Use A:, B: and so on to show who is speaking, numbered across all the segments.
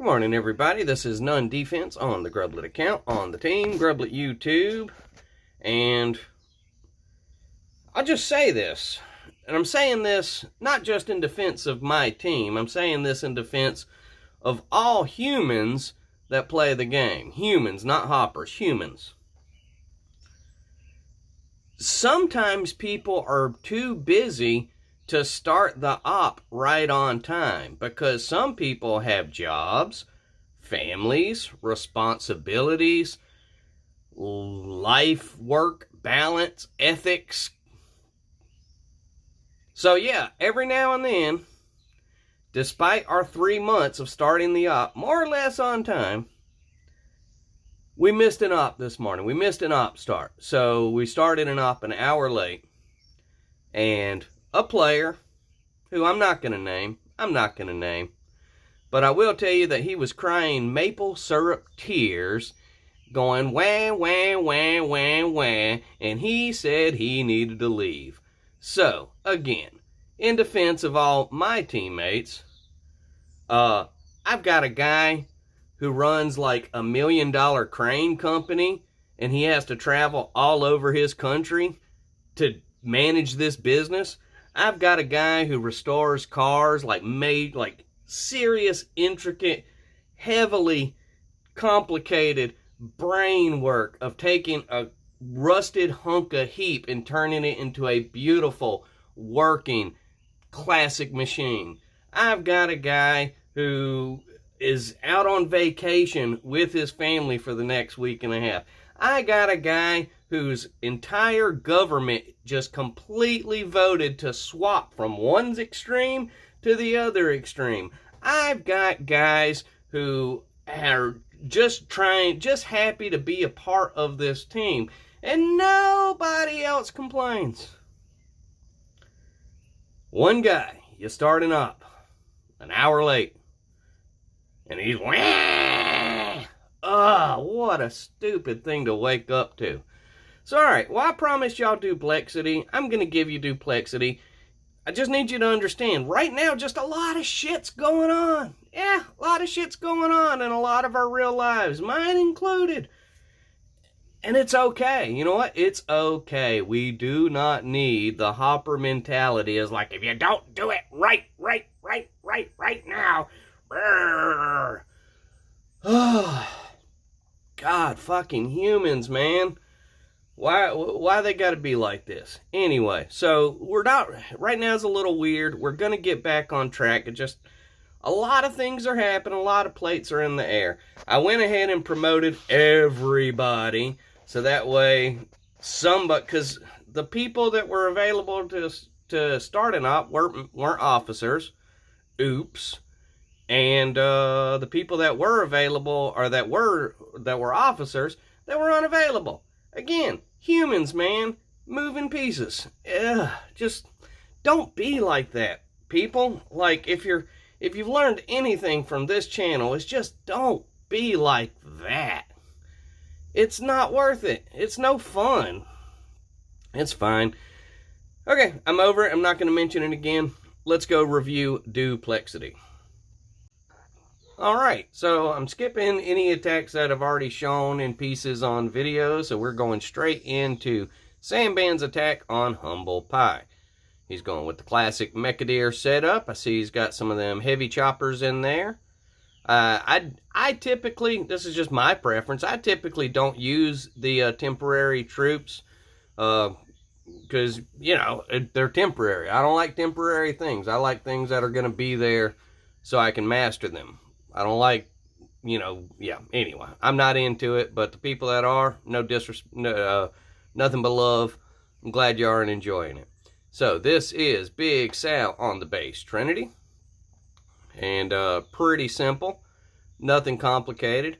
A: Good morning, everybody. This is None Defense on the Grublet account, on the team, Grublet YouTube. And I'll just say this, and I'm saying this not just in defense of my team, I'm saying this in defense of all humans that play the game. Humans, not hoppers, humans. Sometimes people are too busy to start the op right on time because some people have jobs, families, responsibilities, life, work, balance, ethics. So yeah, every now and then, despite our 3 months of starting the op more or less on time, we missed an op this morning. We missed an op start. So we started an op an hour late. And a player, who I'm not going to name, but I will tell you that he was crying maple syrup tears, going wah, wah, wah, wah, wah, and he said he needed to leave. So, again, in defense of all my teammates, I've got a guy who runs like $1 million crane company, and he has to travel all over his country to manage this business. I've got a guy who restores cars, like serious, intricate, heavily complicated brain work of taking a rusted hunk of heap and turning it into a beautiful, working, classic machine. I've got a guy who is out on vacation with his family for the next week and a half. I got a guy whose entire government just completely voted to swap from one's extreme to the other extreme. I've got guys who are just happy to be a part of this team, and nobody else complains. One guy, you start an op an hour late, and he's wah! What a stupid thing to wake up to. So, alright, well, I promised y'all Duplexity. I'm going to give you Duplexity. I just need you to understand, right now, just a lot of shit's going on. Yeah, a lot of shit's going on in a lot of our real lives, mine included. And it's okay. You know what? It's okay. We do not need the hopper mentality as like, if you don't do it right now. Brrr. God, fucking humans, man. Why they gotta be like this? Anyway, so we're not, right now is a little weird. We're gonna get back on track. It just, a lot of things are happening. A lot of plates are in the air. I went ahead and promoted everybody. So that way, because the people that were available to start an op weren't officers. Oops. And the people that were available, or that were officers, that were unavailable. Again, humans, man, moving pieces. Just don't be like that, people. Like, if you've learned anything from this channel, it's just don't be like that. It's not worth it. It's no fun. It's fine. Okay, I'm over it. I'm not going to mention it again. Let's go review Duplexity. Alright, so I'm skipping any attacks that I've already shown in pieces on video, so we're going straight into Sandband's attack on Humble Pie. He's going with the classic Mechadeer setup. I see he's got some of them heavy choppers in there. I typically, this is just my preference, I typically don't use the temporary troops, because, you know, they're temporary. I don't like temporary things. I like things that are going to be there so I can master them. I don't like, you know, yeah, anyway, I'm not into it, but the people that are, no disrespect, nothing but love. I'm glad you are enjoying it. So, this is Big Sal on the base Trinity, and pretty simple, nothing complicated.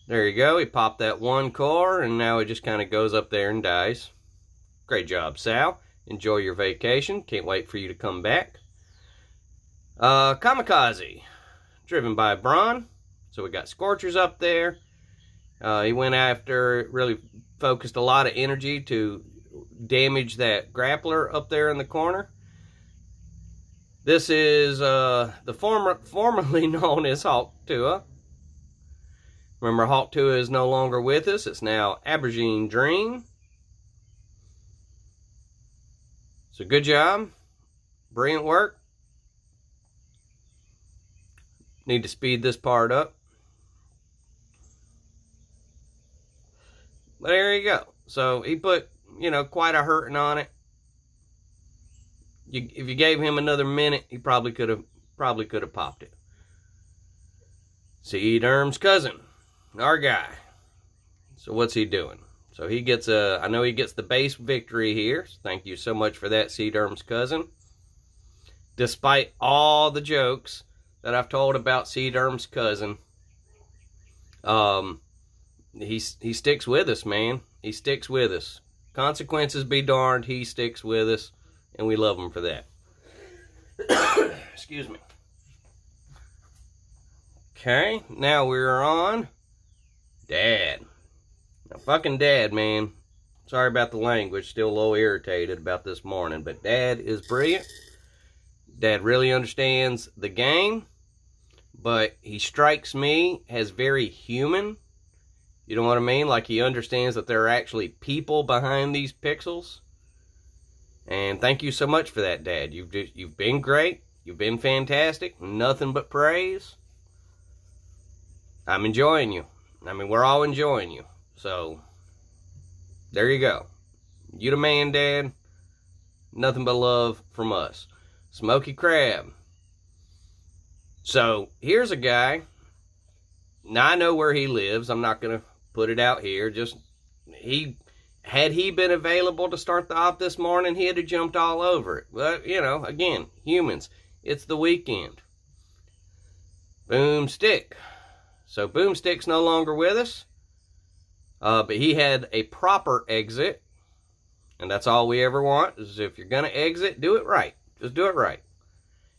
A: There you go, he popped that one core, and now it just kind of goes up there and dies. Great job, Sal. Enjoy your vacation, can't wait for you to come back. Kamikaze. Driven by Braun. So we got Scorchers up there. He went after, really focused a lot of energy to damage that grappler up there in the corner. This is the formerly known as Hawk Tua. Remember, Hawk Tua is no longer with us. It's now Aubergine Dream. So good job. Brilliant work. Need to speed this part up. But there you go. So he put, quite a hurting on it. If you gave him another minute, he probably could have popped it. See, Derm's cousin, our guy. So what's he doing? So he gets I know he gets the base victory here. So thank you so much for that, C. Derm's cousin. Despite all the jokes that I've told about C. Derm's cousin, he sticks with us, man. He sticks with us. Consequences be darned, he sticks with us, and we love him for that. Excuse me. Okay, now we're on Dad. Now, fucking Dad, man. Sorry about the language. Still a little irritated about this morning, but Dad is brilliant. Dad really understands the game, but he strikes me as very human. You know what I mean? Like, he understands that there are actually people behind these pixels. And thank you so much for that, Dad. You've been great. You've been fantastic. Nothing but praise. I'm enjoying you. I mean, we're all enjoying you. So, there you go. You the man, Dad. Nothing but love from us. Smoky Crab. So, here's a guy. Now, I know where he lives. I'm not going to put it out here. Just, had he been available to start the op this morning, he'd have jumped all over it. But, again, humans. It's the weekend. Boomstick. So, Boomstick's no longer with us. But he had a proper exit. And that's all we ever want, is if you're going to exit, do it right. Just do it right.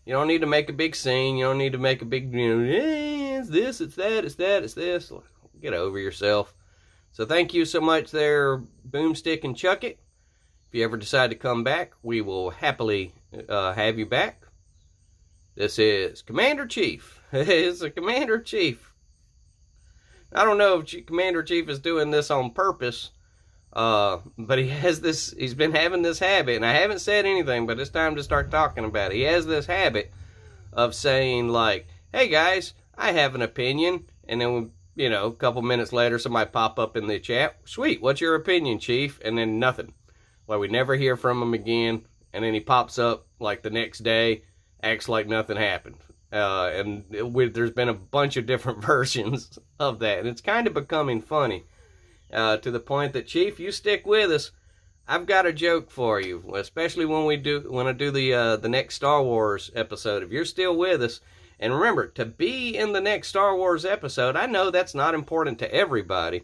A: You don't need to make a big scene. You don't need to make a big, it's this, it's that, it's that, it's this. Get over yourself. So thank you so much there, Boomstick and Chuck It. If you ever decide to come back, we will happily have you back. This is Commander Chief. It's a Commander Chief. I don't know if Commander Chief is doing this on purpose, but he's been having this habit, and I haven't said anything, but it's time to start talking about it. He has this habit of saying, like, hey guys, I have an opinion, and then, a couple minutes later, somebody pop up in the chat, sweet, what's your opinion, Chief? And then nothing. Well, we never hear from him again, and then he pops up, like, the next day, acts like nothing happened. And there's been a bunch of different versions of that, and it's kind of becoming funny. To the point that, Chief, you stick with us. I've got a joke for you, especially when I do the next Star Wars episode. If you're still with us, and remember, to be in the next Star Wars episode, I know that's not important to everybody,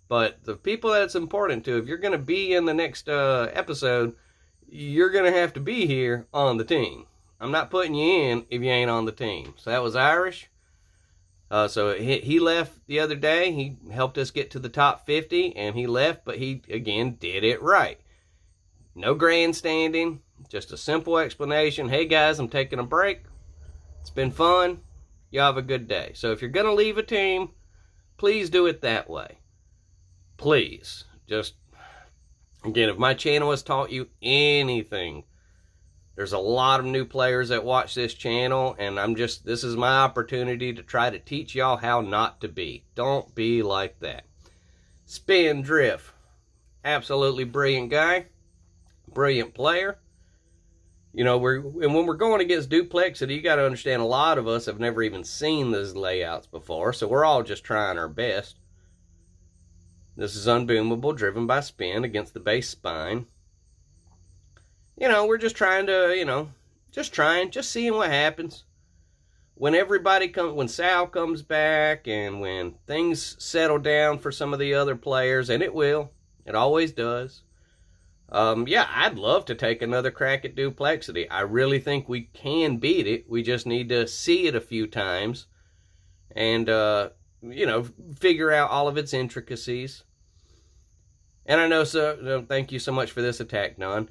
A: but the people that it's important to, if you're going to be in the next episode, you're going to have to be here on the team. I'm not putting you in if you ain't on the team. So that was Irish. So he left the other day. He helped us get to the top 50, and he left, but he, again, did it right. No grandstanding, just a simple explanation. Hey, guys, I'm taking a break. It's been fun. You have a good day. So if you're going to leave a team, please do it that way. Please. Just, again, if my channel has taught you anything, there's a lot of new players that watch this channel, and this is my opportunity to try to teach y'all how not to be. Don't be like that. Spin Drift. Absolutely brilliant guy. Brilliant player. And when we're going against Duplexity, you got to understand a lot of us have never even seen those layouts before, so we're all just trying our best. This is Unboomable, driven by Spin against the base spine. We're just trying to, just seeing what happens. When when Sal comes back, and when things settle down for some of the other players, and it will, it always does. Yeah, I'd love to take another crack at Duplexity. I really think we can beat it. We just need to see it a few times and, figure out all of its intricacies. And I know, thank you so much for this attack, Don.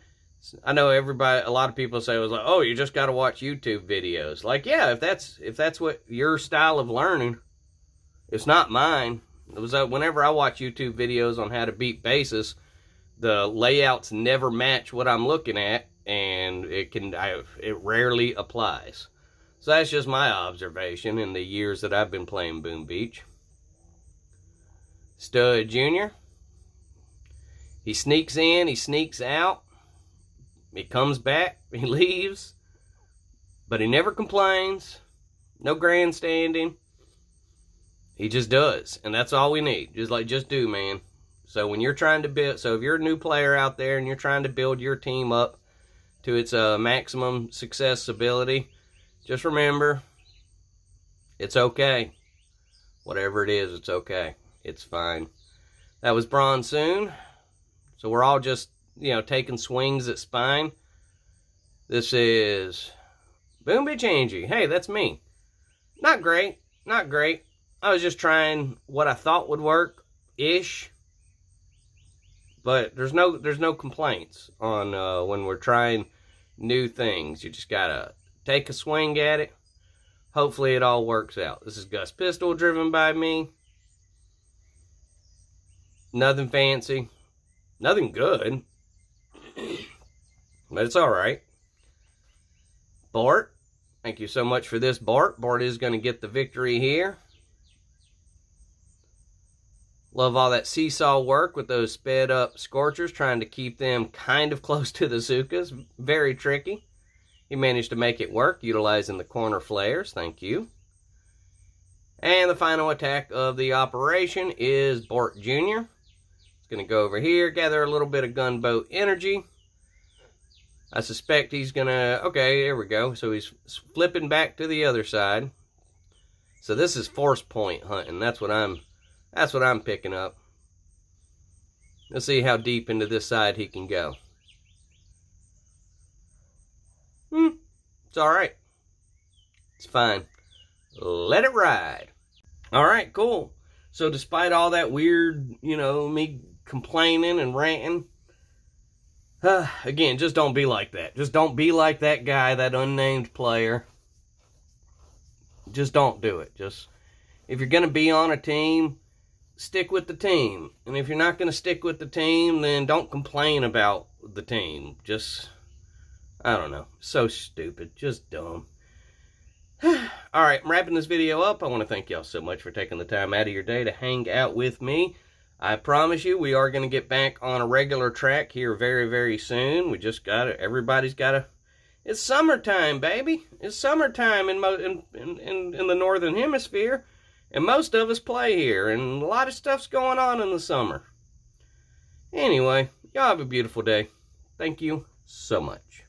A: I know a lot of people say, oh, you just got to watch YouTube videos. Like, yeah, if that's what your style of learning, it's not mine. It was whenever I watch YouTube videos on how to beat bases, the layouts never match what I'm looking at, and it rarely applies. So that's just my observation in the years that I've been playing Boom Beach. Stud Junior. He sneaks in, he sneaks out. He comes back, he leaves, but he never complains. No grandstanding. He just does, and that's all we need. Just do, man. So when you're trying to build, so if you're a new player out there and you're trying to build your team up to its maximum success ability, just remember, it's okay. Whatever it is, it's okay. It's fine. That was Bronsoon. So we're all just, taking swings at spine. This is Boom Beach Angie. Hey, that's me. Not great. Not great. I was just trying what I thought would work-ish. But there's no complaints on when we're trying new things. You just gotta take a swing at it. Hopefully it all works out. This is Gus Pistol, driven by me. Nothing fancy. Nothing good. But it's alright. Bart. Thank you so much for this, Bart. Bart is going to get the victory here. Love all that seesaw work with those sped up Scorchers, trying to keep them kind of close to the Zukas. Very tricky. He managed to make it work, utilizing the corner flares. Thank you. And the final attack of the operation is Bart Jr. He's going to go over here, gather a little bit of gunboat energy. I suspect he's going to... Okay, there we go. So he's flipping back to the other side. So this is force point hunting. That's what I'm picking up. Let's see how deep into this side he can go. It's alright. It's fine. Let it ride. Alright, cool. So despite all that weird, me complaining and ranting, again, just don't be like that. Just don't be like that guy, that unnamed player. Just don't do it. Just, if you're going to be on a team, stick with the team. And if you're not going to stick with the team, then don't complain about the team. Just, I don't know. So stupid. Just dumb. Alright, I'm wrapping this video up. I want to thank y'all so much for taking the time out of your day to hang out with me. I promise you, we are going to get back on a regular track here very, very soon. We just got to, everybody's got to, it's summertime, baby. It's summertime in the Northern Hemisphere. And most of us play here. And a lot of stuff's going on in the summer. Anyway, y'all have a beautiful day. Thank you so much.